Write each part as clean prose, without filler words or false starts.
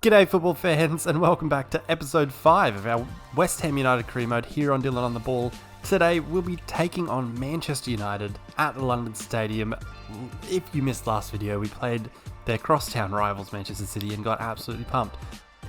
G'day football fans and welcome back to episode 5 of our West Ham United career mode here on Dylan on the Ball. Today we'll be taking on Manchester United at the London Stadium. If you missed last video, we played their crosstown rivals Manchester City and got absolutely pumped.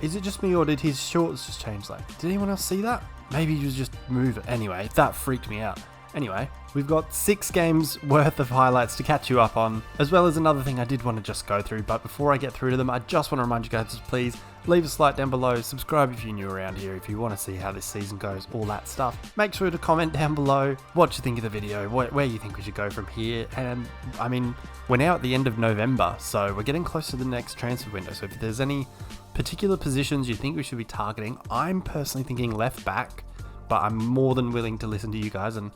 Is it just me or did his shorts just change? Did anyone else see that? Maybe he was just moving. Anyway, that freaked me out. Anyway, we've got 6 games worth of highlights to catch you up on, as well as another thing I did want to just go through, but before I get through to them, I just want to remind you guys to please leave a like down below, subscribe if you're new around here, if you want to see how this season goes, all that stuff. Make sure to comment down below what you think of the video, where you think we should go from here, and I mean, we're now at the end of November, so we're getting close to the next transfer window, so if there's any particular positions you think we should be targeting, I'm personally thinking left back, but I'm more than willing to listen to you guys and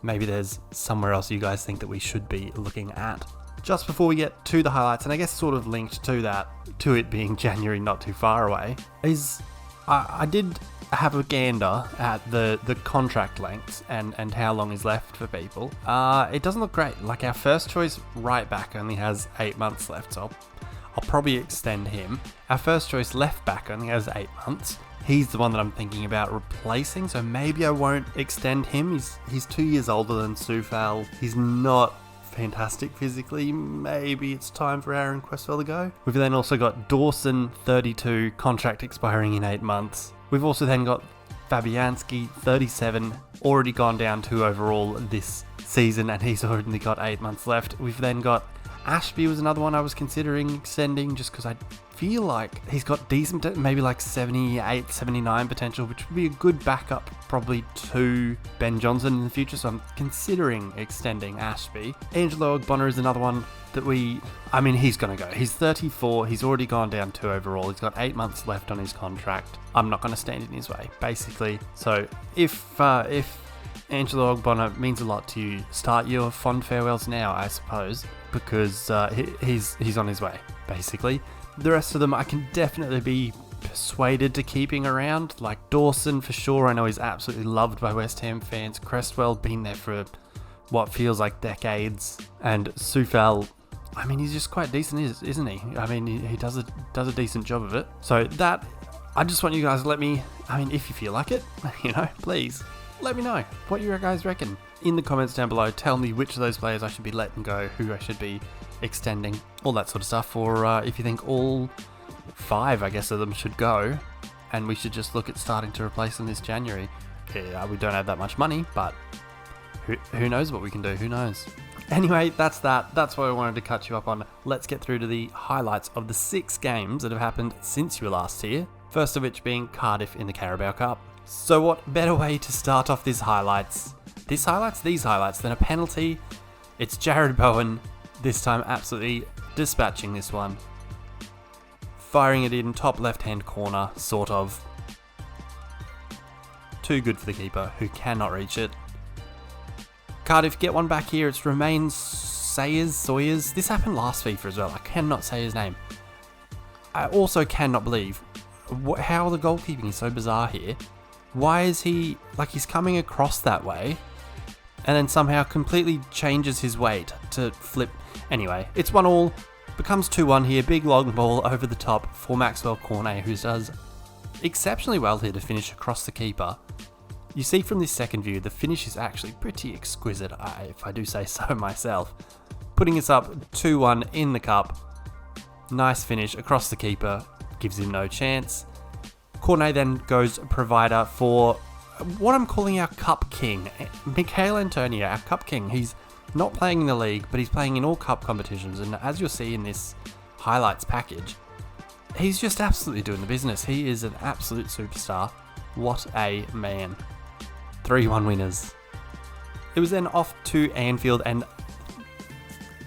maybe there's somewhere else you guys think that we should be looking at. Just before we get to the highlights, and I guess sort of linked to that, to it being January not too far away, is I did have a gander at the contract lengths and how long is left for people. It doesn't look great. Like our first choice right back only has 8 months left, so I'll probably extend him. Our first choice left back only has 8 months. He's the one that I'm thinking about replacing, so maybe I won't extend him. He's 2 years older than Soufal. He's not fantastic physically. Maybe it's time for Aaron Cresswell to go. We've then also got Dawson, 32, contract expiring in 8 months. We've also then got Fabianski, 37, already gone down 2 overall this season, and he's already got 8 months left. We've then got Ashby was another one I was considering extending just because I feel like he's got decent, maybe like 78, 79 potential, which would be a good backup probably to Ben Johnson in the future, so I'm considering extending Ashby. Angelo Ogbonna is another one that he's going to go. He's 34, he's already gone down 2 overall, he's got 8 months left on his contract. I'm not going to stand in his way, basically. So if Angelo Ogbonna means a lot to you, start your fond farewells now, I suppose, because he's on his way, basically. The rest of them I can definitely be persuaded to keeping around, like Dawson for sure. I know he's absolutely loved by West Ham fans. Cresswell been there for what feels like decades, and Soufal, he's just quite decent, isn't he? He does a decent job of it. So that, I just want you guys to let me, if you feel like it, please let me know what you guys reckon in the comments down below. Tell me which of those players I should be letting go, who I should be extending, all that sort of stuff, or if you think all 5, I guess, of them should go and we should just look at starting to replace them this January. Yeah, we don't have that much money, but who knows what we can do, who knows. Anyway, that's what I wanted to catch you up on. Let's get through to the highlights of the 6 games that have happened since you were last here, first of which being Cardiff in the Carabao Cup. So what better way to start off these highlights than a penalty? It's Jared Bowen, this time absolutely dispatching this one. Firing it in top left-hand corner, sort of. Too good for the keeper, who cannot reach it. Cardiff get one back here. It's Romain Sawyers. This happened last FIFA as well. I cannot say his name. I also cannot believe how the goalkeeping is so bizarre here. Why is he's coming across that way and then somehow completely changes his weight to flip. Anyway, it's 1-1, becomes 2-1 here. Big long ball over the top for Maxwell Cornet, who does exceptionally well here to finish across the keeper. You see from this second view, the finish is actually pretty exquisite, if I do say so myself. Putting us up 2-1 in the cup. Nice finish across the keeper, gives him no chance. Cornet then goes provider for what I'm calling our Cup King, Michail Antonio, our Cup King. He's not playing in the league, but he's playing in all cup competitions, and as you'll see in this highlights package, he's just absolutely doing the business. He is an absolute superstar. What a man. 3-1 winners. It was then off to Anfield, and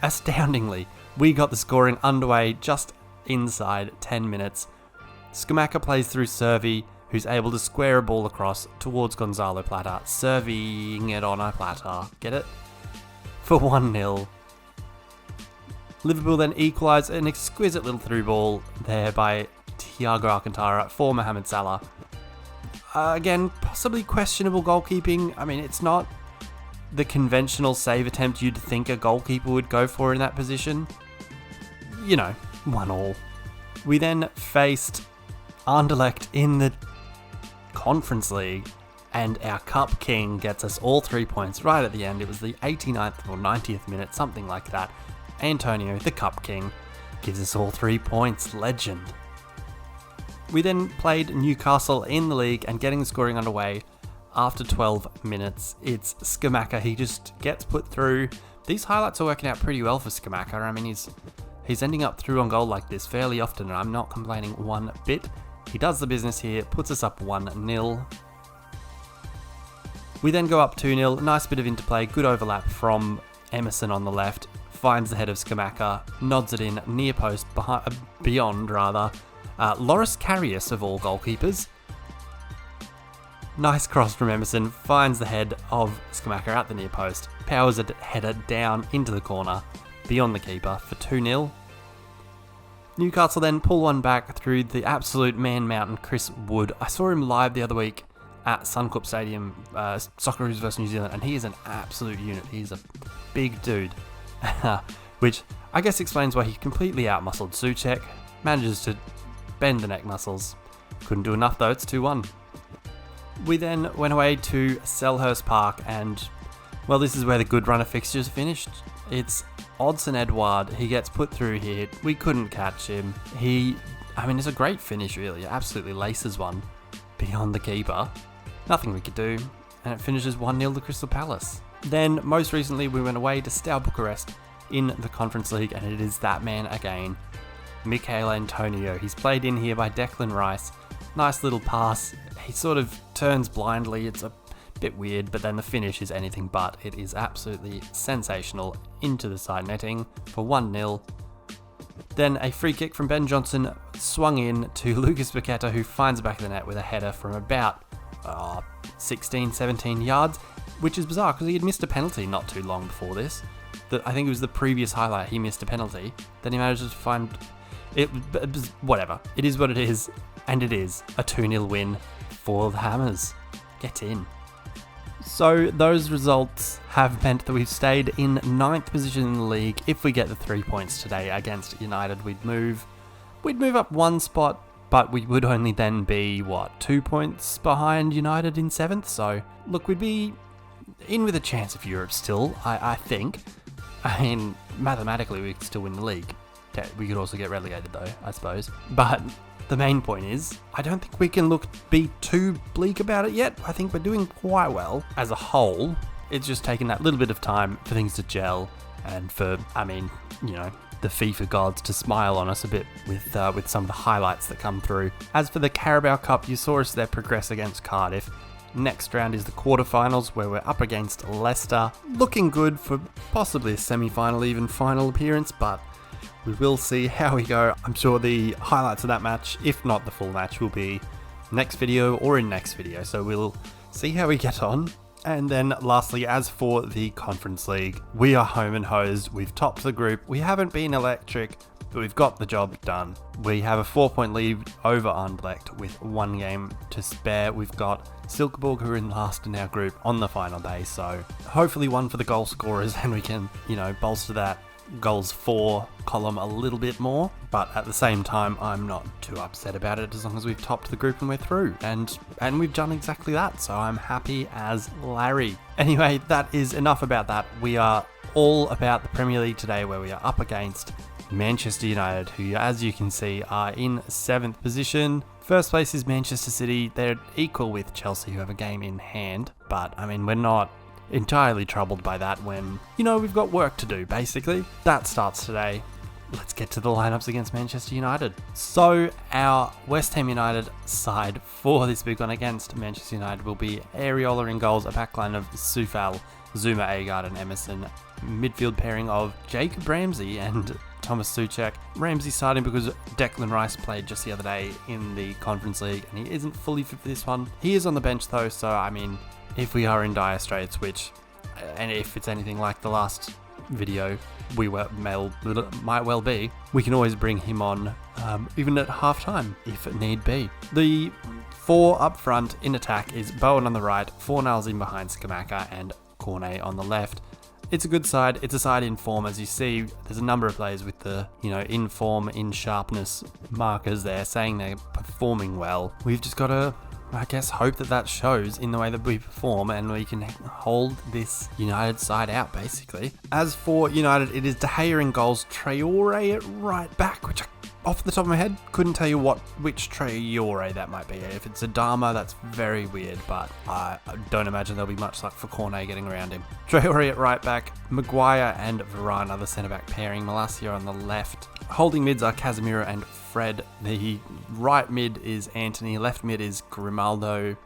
astoundingly, we got the scoring underway just inside 10 minutes. Scamacca plays through Servi, who's able to square a ball across towards Gonzalo Plata, serving it on a platter. Get it? For 1-0. Liverpool then equalise an exquisite little through ball there by Thiago Alcantara for Mohamed Salah. Again, possibly questionable goalkeeping. It's not the conventional save attempt you'd think a goalkeeper would go for in that position. 1-1. We then faced Anderlecht in the Conference League, and our Cup King gets us all 3 points right at the end. It was the 89th or 90th minute, something like that. Antonio, the Cup King, gives us all 3 points. Legend. We then played Newcastle in the league, and getting the scoring underway after 12 minutes, it's Scamacca. He just gets put through. These highlights are working out pretty well for Scamacca. I mean, he's ending up through on goal like this fairly often, and I'm not complaining one bit. He does the business here, puts us up 1-0. We then go up 2-0. Nice bit of interplay, good overlap from Emerson on the left. Finds the head of Scamacca, nods it in, near post, beyond rather. Loris Karius of all goalkeepers. Nice cross from Emerson, finds the head of Scamacca at the near post, powers a header down into the corner, beyond the keeper for 2-0. Newcastle then pull one back through the absolute man mountain, Chris Wood. I saw him live the other week at Suncorp Stadium, Socceroos vs New Zealand, and he is an absolute unit. He's a big dude, which I guess explains why he completely outmuscled Souček, manages to bend the neck muscles. Couldn't do enough though, it's 2-1. We then went away to Selhurst Park, and, well, this is where the good run of fixtures finished. It's Odsonne Edouard. He gets put through here. We couldn't catch him. It's a great finish, really. Absolutely laces one beyond the keeper. Nothing we could do, and it finishes 1-0 to Crystal Palace. Then, most recently, we went away to Steaua Bucharest in the Conference League, and it is that man again, Michail Antonio. He's played in here by Declan Rice. Nice little pass. He sort of turns blindly. It's a bit weird, but then the finish is anything but. It is absolutely sensational into the side netting for 1-0. Then a free kick from Ben Johnson swung in to Lucas Paqueta, who finds the back of the net with a header from about 16, 17 yards, which is bizarre because he had missed a penalty not too long before this. I think it was the previous highlight, he missed a penalty. Then he manages to find it. Whatever. It is what it is, and it is a 2-0 win for the Hammers. Get in. So those results have meant that we've stayed in 9th position in the league. If we get the 3 points today against United, we'd move up one spot, but we would only then be, 2 points behind United in 7th. So look, we'd be in with a chance of Europe still, I think. I mean, mathematically we could still win the league. We could also get relegated though, I suppose. But the main point is, I don't think we can be too bleak about it yet. I think we're doing quite well as a whole. It's just taken that little bit of time for things to gel, and for, the FIFA gods to smile on us a bit with some of the highlights that come through. As for the Carabao Cup, you saw us there progress against Cardiff. Next round is the quarterfinals, where we're up against Leicester. Looking good for possibly a semi-final, even final appearance, but we will see how we go. I'm sure the highlights of that match, if not the full match, will be next video or in next video. So we'll see how we get on. And then lastly, as for the Conference League, we are home and hosed. We've topped the group. We haven't been electric, but we've got the job done. We have a 4-point lead over Anderlecht with 1 game to spare. We've got Silkeborg, who are in last in our group, on the final day. So hopefully one for the goal scorers, and we can, bolster that goals for column a little bit more. But at the same time, I'm not too upset about it as long as we've topped the group and we're through. And we've done exactly that, so I'm happy as Larry. Anyway, that is enough about that. We are all about the Premier League today, where we are up against Manchester United, who, as you can see, are in 7th position. First place is Manchester City. They're equal with Chelsea, who have a game in hand. But, we're not entirely troubled by that when, we've got work to do, basically. That starts today. Let's get to the lineups against Manchester United. So our West Ham United side for this big one against Manchester United will be Areola in goals, a backline of Soufal, Zuma, Agard and Emerson. Midfield pairing of Jacob Ramsey and Thomas Souček. Ramsey starting because Declan Rice played just the other day in the Conference League and he isn't fully fit for this one. He is on the bench though, so if we are in dire straits, and if it's anything like the last video might well be, we can always bring him on even at half time if need be. The 4 up front in attack is Bowen on the right, Fornals in behind Scamacca and Cornet on the left. It's a good side. It's a side in form. As you see, there's a number of players with the, in form, in sharpness markers there saying they're performing well. We've just got to, I guess, hope that shows in the way that we perform and we can hold this United side out, basically. As for United, it is De Gea in goals, Traore at right back, which off the top of my head, couldn't tell you which Traore that might be. If it's Adama, that's very weird, but I don't imagine there'll be much luck for Cornet getting around him. Traore at right back, Maguire and Varane are the centre-back pairing, Malacia on the left. Holding mids are Casemiro and Fred. The right mid is Antony, left mid is Grimaldo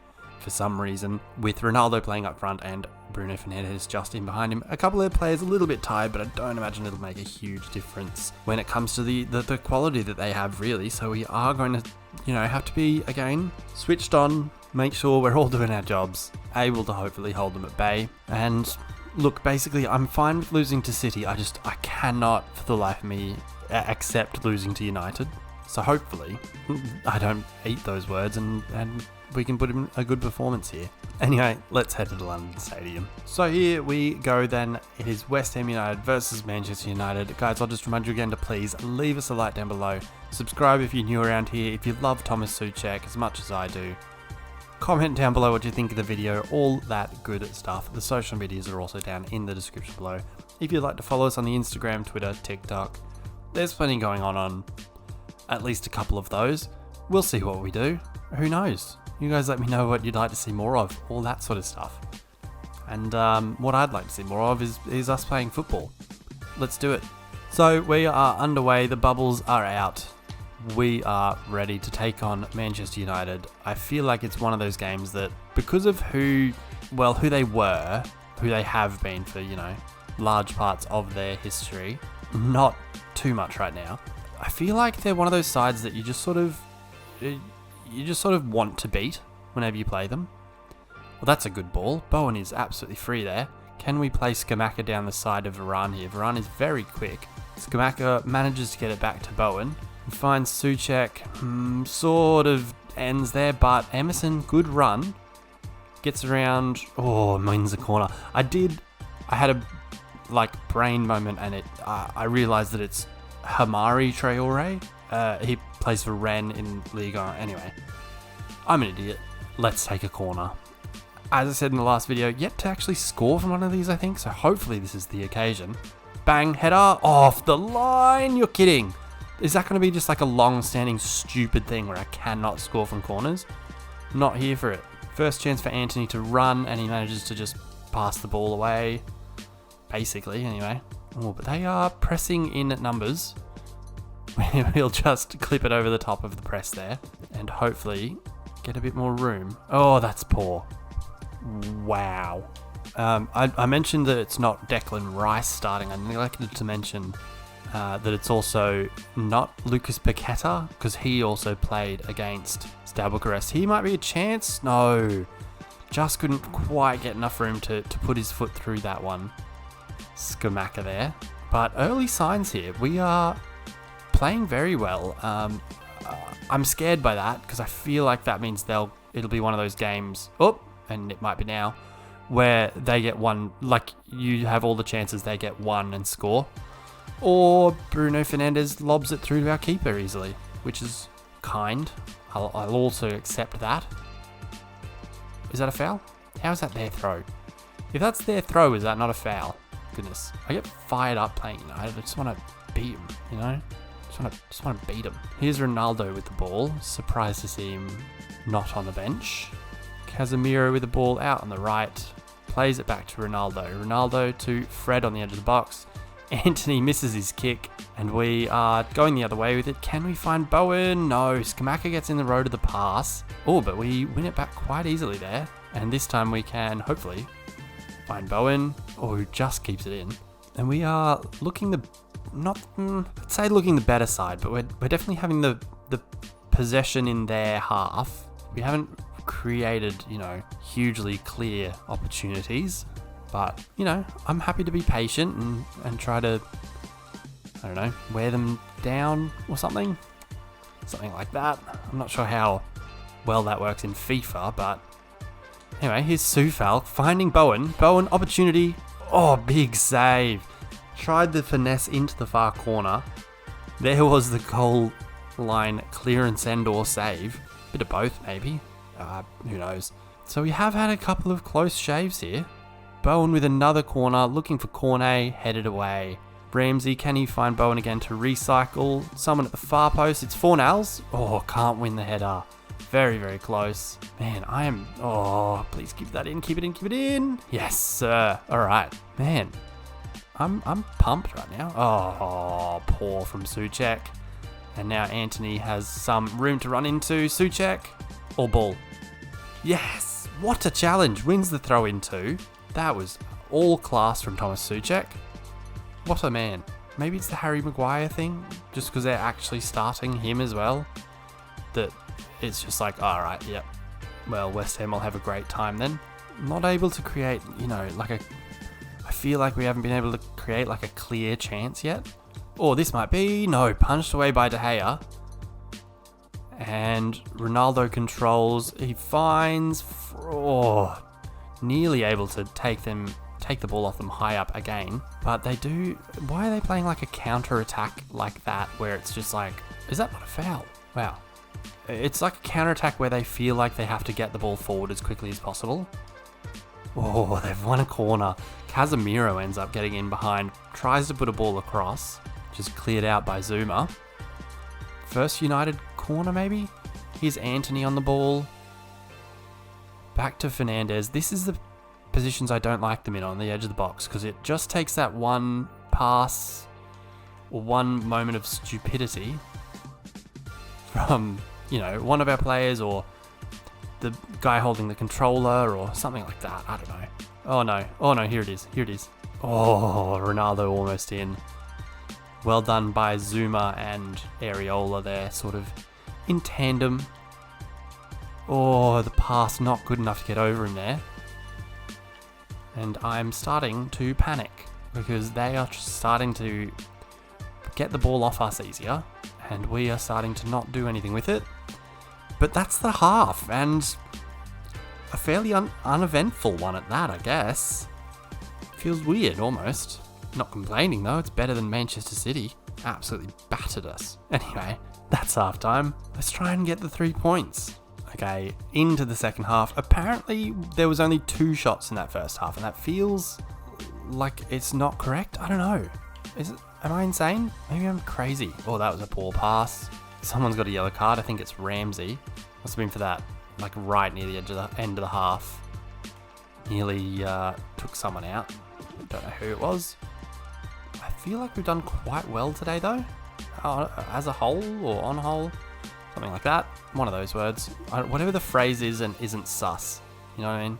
for some reason, with Ronaldo playing up front and Bruno Fernandes just in behind him. A couple of players a little bit tired, but I don't imagine it'll make a huge difference when it comes to the quality that they have, really. So we are going to, have to be, again, switched on, make sure we're all doing our jobs, able to hopefully hold them at bay. And look, basically, I'm fine with losing to City. I cannot, for the life of me, accept losing to United. So hopefully, I don't eat those words and we can put in a good performance here. Anyway, let's head to the London Stadium. So here we go then. It is West Ham United versus Manchester United. Guys, I'll just remind you again to please leave us a like down below. Subscribe if you're new around here. If you love Thomas Souček as much as I do. Comment down below what you think of the video, all that good stuff. The social medias are also down in the description below. If you'd like to follow us on the Instagram, Twitter, TikTok, there's plenty going on at least a couple of those. We'll see what we do. Who knows? You guys let me know what you'd like to see more of, all that sort of stuff. And what I'd like to see more of is us playing football. Let's do it. So we are underway, the bubbles are out. We are ready to take on Manchester United. I feel like it's one of those games that, because of who they were, who they have been for, large parts of their history, not too much right now. I feel like they're one of those sides that you just sort of want to beat whenever you play them. Well, that's a good ball. Bowen is absolutely free there. Can we play Scamacca down the side of Varane here? Varane is very quick. Scamacca manages to get it back to Bowen. He finds Souček, sort of ends there, but Emerson, good run. Gets around, means a corner. I had a brain moment and I realised that it's Hamari Traore. He plays for Rennes in Ligue 1. Anyway, I'm an idiot. Let's take a corner. As I said in the last video, yet to actually score from one of these, I think. So hopefully this is the occasion. Bang, header, off the line. You're kidding. Is that going to be just like a long-standing stupid thing where I cannot score from corners? Not here for it. First chance for Antony to run, and he manages to just pass the ball away. Basically, anyway. Oh, but they are pressing in numbers. We'll just clip it over the top of the press there and hopefully get a bit more room. Oh, that's poor. Wow. I mentioned that it's not Declan Rice starting. I neglected to mention that it's also not Lucas Paqueta, because he also played against Steaua Bucharest. He might be a chance. No. Just couldn't quite get enough room to put his foot through that one. Scamacca there. But early signs here. We are playing very well. I'm scared by that because I feel like that means it'll be one of those games, and it might be now, where they get one, like you have all the chances, they get one and score, or Bruno Fernandes lobs it through to our keeper easily, which is kind. I'll also accept that. Is that a foul? How is that their throw? If that's their throw, is that not a foul? Goodness, I get fired up playing United. I just want to beat him, Just want to beat him. Here's Ronaldo with the ball. Surprised to see him not on the bench. Casemiro with the ball out on the right. Plays it back to Ronaldo. Ronaldo to Fred on the edge of the box. Antony misses his kick, and we are going the other way with it. Can we find Bowen? No. Scamacca gets in the road of the pass. Oh, but we win it back quite easily there. And this time we can, hopefully, find Bowen, who just keeps it in. And we are looking let's say looking the better side, but we're definitely having the possession in their half. We haven't created, hugely clear opportunities, but, I'm happy to be patient and try to, I don't know, wear them down or something like that. I'm not sure how well that works in FIFA, but anyway, here's Soufal finding Bowen. Bowen, opportunity. Oh, big save. Tried the finesse into the far corner. There was the goal line clearance and or save. Bit of both, maybe. Who knows. So we have had a couple of close shaves here. Bowen with another corner, looking for Cornet, headed away. Ramsey, can he find Bowen again to recycle? Someone at the far post. It's Fornals. Oh, can't win the header. Very, very close. Man, I am... Oh, please keep that in. Keep it in. Keep it in. Yes, sir. All right. Man, I'm pumped right now. Oh, poor from Souček. And now Anthony has some room to run into. Souček or ball? Yes. What a challenge. Wins the throw in too. That was all class from Thomas Souček. What a man. Maybe it's the Harry Maguire thing, just because they're actually starting him as well. That it's just like, all right, yep. Well, West Ham will have a great time then. Not able to create, like I feel like we haven't been able to create like a clear chance yet. Or this might be, no, punched away by De Gea. And Ronaldo controls, he finds, nearly able to take the ball off them high up again. But they do, why are they playing like a counter attack like that where it's just like, is that not a foul? Wow. It's like a counter attack where they feel like they have to get the ball forward as quickly as possible. Oh, they've won a corner. Casemiro ends up getting in behind, tries to put a ball across, just cleared out by Zuma. First United corner maybe? Here's Anthony on the ball. Back to Fernandes. This is the positions I don't like them in, on the edge of the box, because it just takes that one pass or one moment of stupidity from, one of our players or the guy holding the controller or something like that. I don't know. Oh no, here it is. Oh, Ronaldo almost in. Well done by Zuma and Areola there, sort of in tandem. Oh, the pass not good enough to get over him there. And I'm starting to panic because they are starting to get the ball off us easier and we are starting to not do anything with it. But that's the half, and a fairly uneventful one at that, I guess. Feels weird almost. Not complaining though, it's better than Manchester City. Absolutely battered us. Anyway, that's half time. Let's try and get the 3 points. Okay, into the second half. Apparently there was only 2 shots in that first half, and that feels like it's not correct. I don't know. Am I insane? Maybe I'm crazy. Oh, that was a poor pass. Someone's got a yellow card. I think it's Ramsey. Must have been for that, like right near the end of the half. Nearly took someone out. Don't know who it was. I feel like we've done quite well today though. As a whole or on a whole. Something like that. One of those words. Whatever the phrase is and isn't sus. You know what I mean?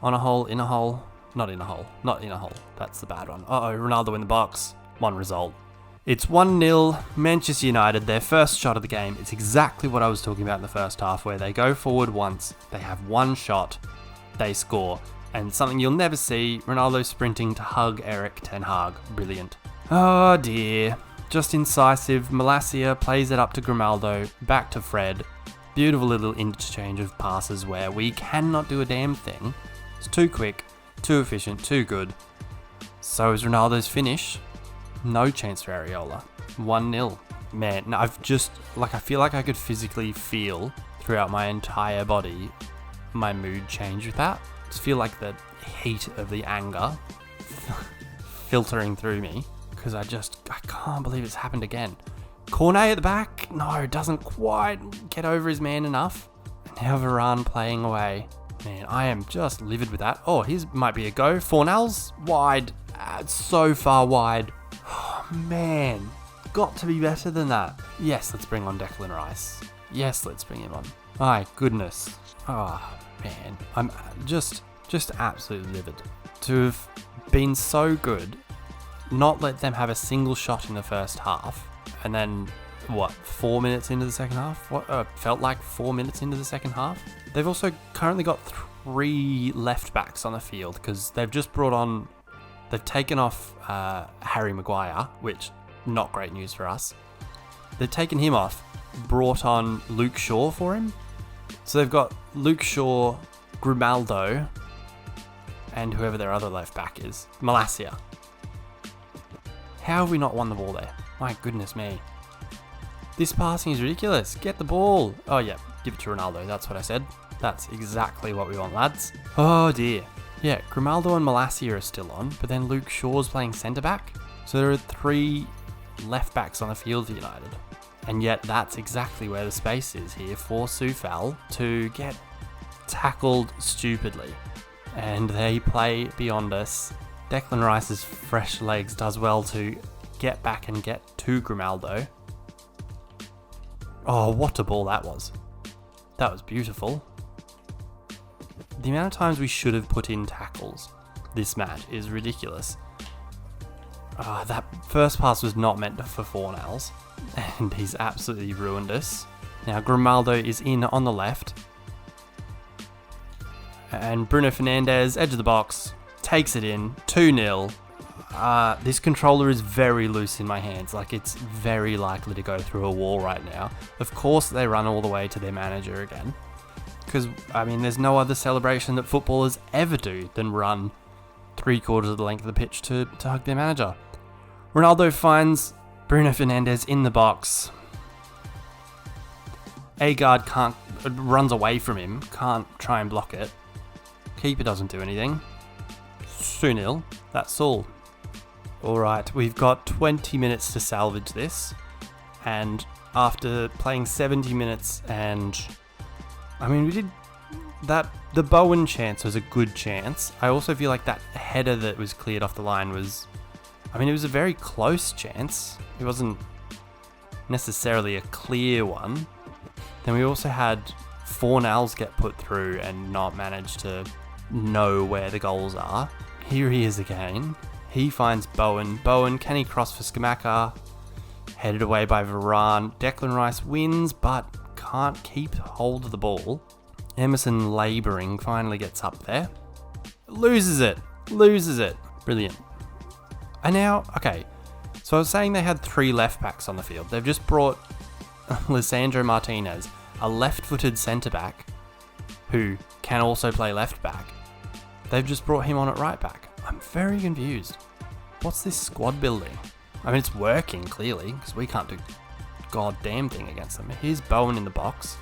On a hole, in a hole. Not in a hole. Not in a hole. That's the bad one. Uh-oh, Ronaldo in the box. One result. It's 1-0, Manchester United, their first shot of the game. It's exactly what I was talking about in the first half, where they go forward once, they have one shot, they score. And something you'll never see, Ronaldo sprinting to hug Erik Ten Hag. Brilliant. Oh dear. Just incisive, Malacia plays it up to Grimaldo, back to Fred. Beautiful little interchange of passes where we cannot do a damn thing. It's too quick, too efficient, too good. So is Ronaldo's finish. No chance for Areola. 1-0. Man, I feel like I could physically feel throughout my entire body my mood change with that. Just feel like the heat of the anger filtering through me because I can't believe it's happened again. Cornet at the back. No, doesn't quite get over his man enough. Now Varane playing away. Man, I am just livid with that. Oh, here's might be a go. Fornals wide. So far wide. Oh, man, got to be better than that. Yes, let's bring on Declan Rice. Yes, let's bring him on. My goodness. Oh, man. I'm just absolutely livid. To have been so good, not let them have a single shot in the first half, and then, 4 minutes into the second half? Felt like 4 minutes into the second half? They've also currently got 3 left backs on the field, because they've just brought on... They've taken off Harry Maguire, which, not great news for us. They've taken him off, brought on Luke Shaw for him. So they've got Luke Shaw, Grimaldo, and whoever their other left back is. Malacia. How have we not won the ball there? My goodness me. This passing is ridiculous. Get the ball. Oh yeah, give it to Ronaldo. That's what I said. That's exactly what we want, lads. Oh dear. Yeah, Grimaldo and Malacia are still on, but then Luke Shaw's playing centre back. So there are 3 left backs on the field for United. And yet that's exactly where the space is here for Soufal to get tackled stupidly. And they play beyond us. Declan Rice's fresh legs does well to get back and get to Grimaldo. Oh, what a ball that was. That was beautiful. The amount of times we should have put in tackles this match is ridiculous. That first pass was not meant for Fornals, and he's absolutely ruined us. Now Grimaldo is in on the left, and Bruno Fernandes, edge of the box, takes it in, 2-0. This controller is very loose in my hands, like it's very likely to go through a wall right now. Of course they run all the way to their manager again, because I mean there's no other celebration that footballers ever do than run 3/4 of the length of the pitch to hug their manager. Ronaldo finds Bruno Fernandes in the box. Agard runs away from him, can't try and block it. Keeper doesn't do anything. 2-0, that's all. Alright, we've got 20 minutes to salvage this. And after playing 70 minutes and... I mean, we did... The Bowen chance was a good chance. I also feel like that header that was cleared off the line was... I mean, it was a very close chance. It wasn't necessarily a clear one. Then we also had Fornals get put through and not manage to know where the goals are. Here he is again. He finds Bowen. Bowen, can he cross for Scamacca? Headed away by Varane. Declan Rice wins, but can't keep hold of the ball. Emerson labouring, finally gets up there. Loses it. Brilliant. And now, okay, so I was saying they had 3 left backs on the field. They've just brought Lisandro Martinez, a left-footed centre-back, who can also play left-back. They've just brought him on at right-back. I'm very confused. What's this squad building? I mean, it's working, clearly, because we can't do goddamn thing against them. Here's Bowen in the box,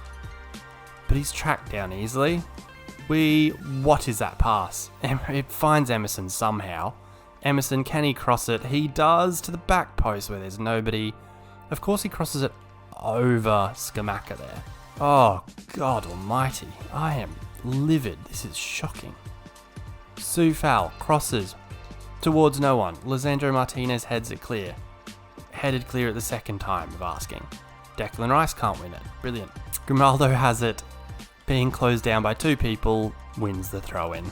but he's tracked down easily. What is that pass? It finds Emerson somehow. Emerson, can he cross it? He does, to the back post where there's nobody. Of course he crosses it over Scamacca there. Oh, God almighty. I am livid. This is shocking. Soufal crosses towards no one. Lisandro Martinez heads it clear. Headed clear at the second time of asking. Declan Rice can't win it. Brilliant. Grimaldo has it. Being closed down by 2 people, wins the throw-in.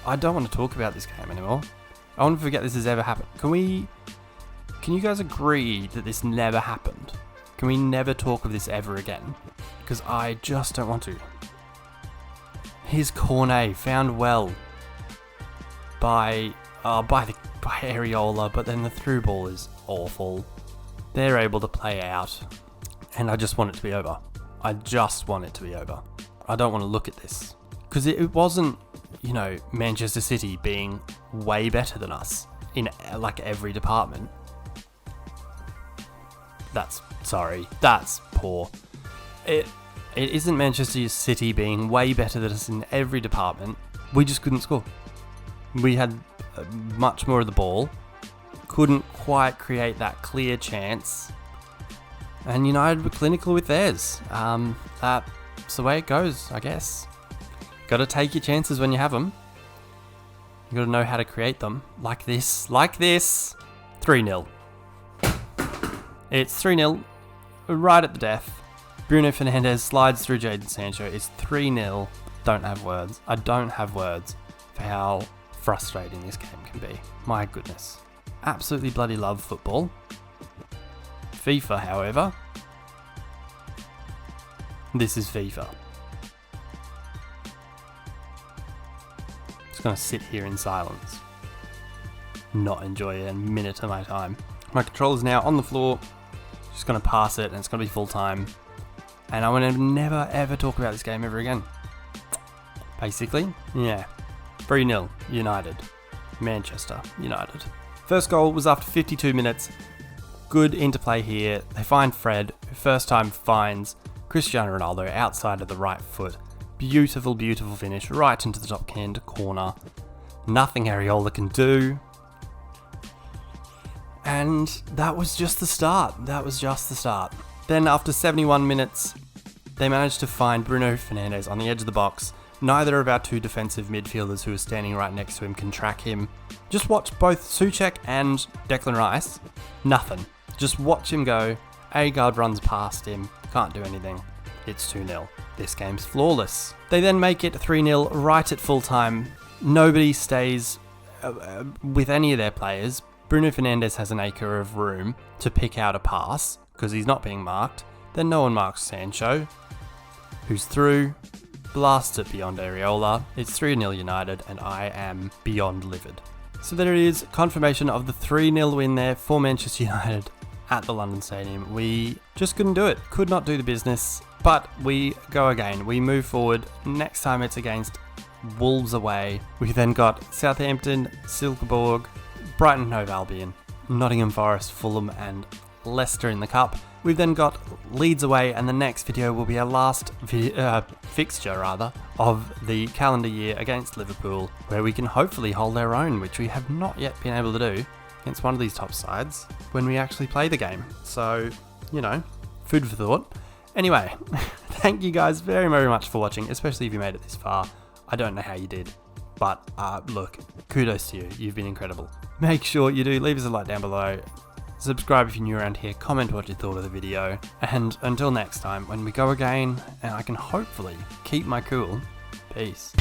I don't want to talk about this game anymore. I want to forget this has ever happened. Can you guys agree that this never happened? Can we never talk of this ever again? Because I just don't want to. Here's Cornet, found well by Areola, but then the through ball is awful. They're able to play out, and I just want it to be over. I just want it to be over. I don't want to look at this. Because it wasn't, Manchester City being way better than us in like every department. That's poor. It isn't Manchester City being way better than us in every department. We just couldn't score. We had much more of the ball. Couldn't quite create that clear chance. And United were clinical with theirs. That's the way it goes, I guess. Got to take your chances when you have them. You got to know how to create them. Like this. 3-0. It's 3-0. Right at the death. Bruno Fernandes slides through Jadon Sancho. It's 3-0. Don't have words. I don't have words for how frustrating this game can be. My goodness. Absolutely bloody love football. FIFA, however. This is FIFA. Just gonna sit here in silence. Not enjoy a minute of my time. My controller's now on the floor. Just gonna pass it and it's gonna be full time. And I want to never ever talk about this game ever again. Basically, yeah. 3-0, United. Manchester United. First goal was after 52 minutes. Good interplay here. They find Fred, who first time finds Cristiano Ronaldo outside of the right foot. Beautiful, beautiful finish right into the top hand corner. Nothing Areola can do. And that was just the start. Then after 71 minutes, they managed to find Bruno Fernandes on the edge of the box. Neither of our two defensive midfielders who are standing right next to him can track him. Just watch both Souček and Declan Rice. Nothing. Just watch him go. Ødegaard runs past him. Can't do anything. It's 2-0. This game's flawless. They then make it 3-0 right at full time. Nobody stays with any of their players. Bruno Fernandes has an acre of room to pick out a pass because he's not being marked. Then no one marks Sancho, who's through, blasts it beyond Areola. It's 3-0 United, and I am beyond livid. So there it is, confirmation of the 3-0 win there for Manchester United at the London Stadium. We just couldn't do it, could not do the business, but we go again. We move forward. Next time it's against Wolves away. We then got Southampton, Silkeborg, Brighton Hove Albion, Nottingham Forest, Fulham and Leicester in the Cup. We've then got Leeds away, and the next video will be our last fixture of the calendar year against Liverpool, where we can hopefully hold our own, which we have not yet been able to do against one of these top sides when we actually play the game. So, food for thought. Anyway, thank you guys very, very much for watching, especially if you made it this far. I don't know how you did, but look, kudos to you. You've been incredible. Make sure you do leave us a like down below. Subscribe if you're new around here, comment what you thought of the video, and until next time, when we go again, and I can hopefully keep my cool, peace.